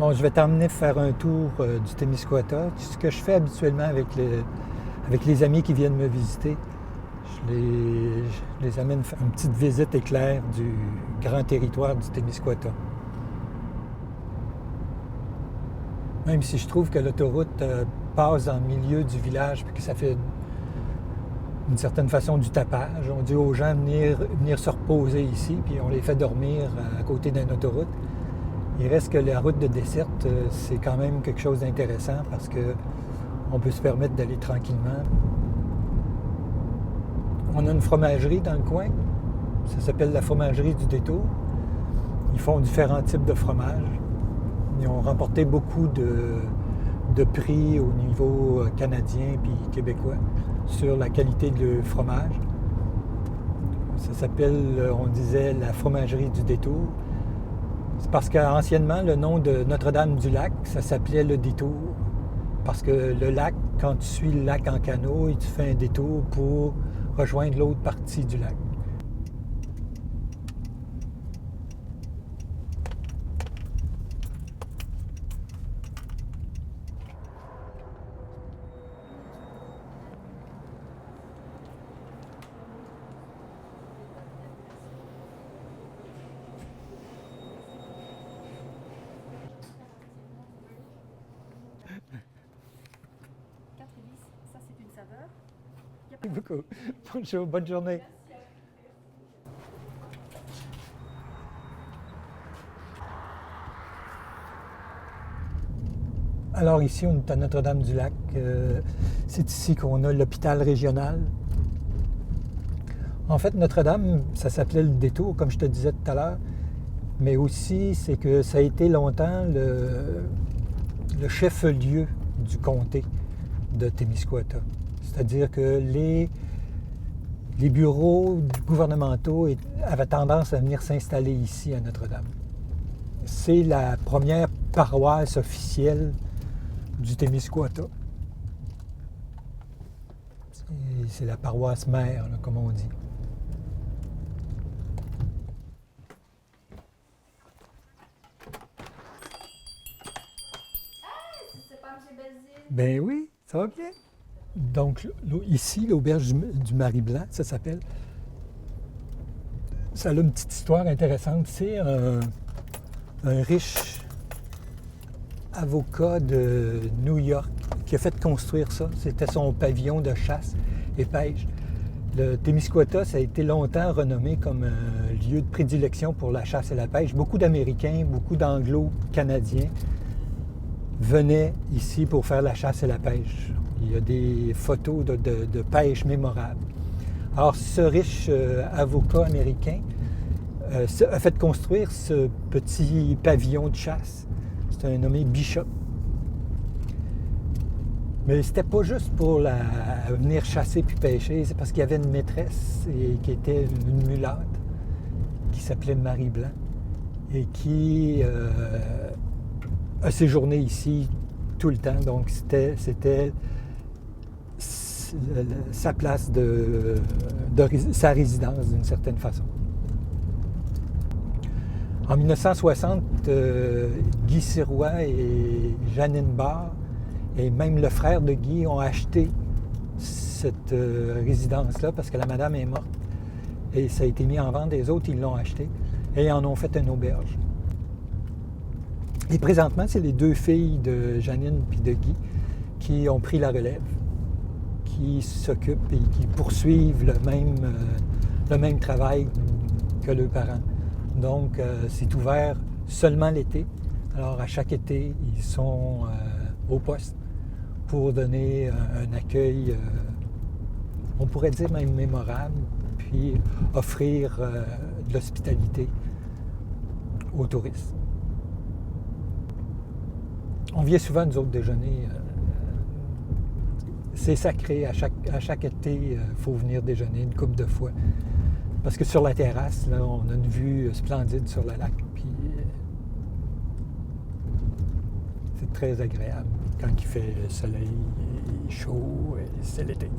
Bon, je vais t'emmener faire un tour du Témiscouata. Ce que je fais habituellement avec les amis qui viennent me visiter, je les amène faire une petite visite éclair du grand territoire du Témiscouata. Même si je trouve que l'autoroute passe en milieu du village et que ça fait d'une certaine façon du tapage. On dit aux gens de venir se reposer ici, puis on les fait dormir à côté d'une autoroute. Il reste que la route de desserte, c'est quand même quelque chose d'intéressant parce qu'on peut se permettre d'aller tranquillement. On a une fromagerie dans le coin. Ça s'appelle la fromagerie du Détour. Ils font différents types de fromages. Ils ont remporté beaucoup de prix au niveau canadien puis québécois sur la qualité de fromage. Ça s'appelle, on disait, la fromagerie du Détour. C'est parce qu'anciennement, le nom de Notre-Dame-du-Lac, ça s'appelait le Détour. Parce que le lac, quand tu suis le lac en canot, et tu fais un détour pour rejoindre l'autre partie du lac. Merci beaucoup. Bonjour, bonne journée. Alors ici, on est à Notre-Dame-du-Lac. C'est ici qu'on a l'hôpital régional. En fait, Notre-Dame, ça s'appelait le Détour, comme je te disais tout à l'heure. Mais aussi, c'est que ça a été longtemps le chef-lieu du comté de Témiscouata. C'est-à-dire que les bureaux gouvernementaux avaient tendance à venir s'installer ici à Notre-Dame. C'est la première paroisse officielle du Témiscouata. C'est la paroisse mère, là, comme on dit. Ben oui, ça va bien. Donc, ici, l'auberge du Marie-Blanc, ça s'appelle. Ça a une petite histoire intéressante. C'est un riche avocat de New York qui a fait construire ça. C'était son pavillon de chasse et pêche. Le Témiscouata, ça a été longtemps renommé comme un lieu de prédilection pour la chasse et la pêche. Beaucoup d'Américains, beaucoup d'Anglo-Canadiens venaient ici pour faire la chasse et la pêche. Il y a des photos de pêche mémorables. Alors, ce riche avocat américain a fait construire ce petit pavillon de chasse. C'est un nommé Bishop. Mais c'était pas juste pour venir chasser puis pêcher, c'est parce qu'il y avait une maîtresse qui était une mulatte qui s'appelait Marie Blanc et qui a séjourné ici tout le temps. Donc, c'était sa place sa résidence d'une certaine façon. En 1960, Guy Sirois et Jeannine Barre et même le frère de Guy ont acheté cette résidence-là parce que la madame est morte et ça a été mis en vente. Les autres, ils l'ont acheté et ils en ont fait une auberge. Et présentement, c'est les deux filles de Jeannine et de Guy qui ont pris la relève, qui s'occupent et qui poursuivent le même travail que leurs parents. Donc, c'est ouvert seulement l'été. Alors, à chaque été, ils sont au poste pour donner un accueil, on pourrait dire même mémorable, puis offrir de l'hospitalité aux touristes. On vient souvent, nous autres, déjeuner. C'est sacré. À chaque été, il faut venir déjeuner une couple de fois. Parce que sur la terrasse, là, on a une vue splendide sur le lac. Puis, c'est très agréable quand il fait soleil et chaud et c'est l'été.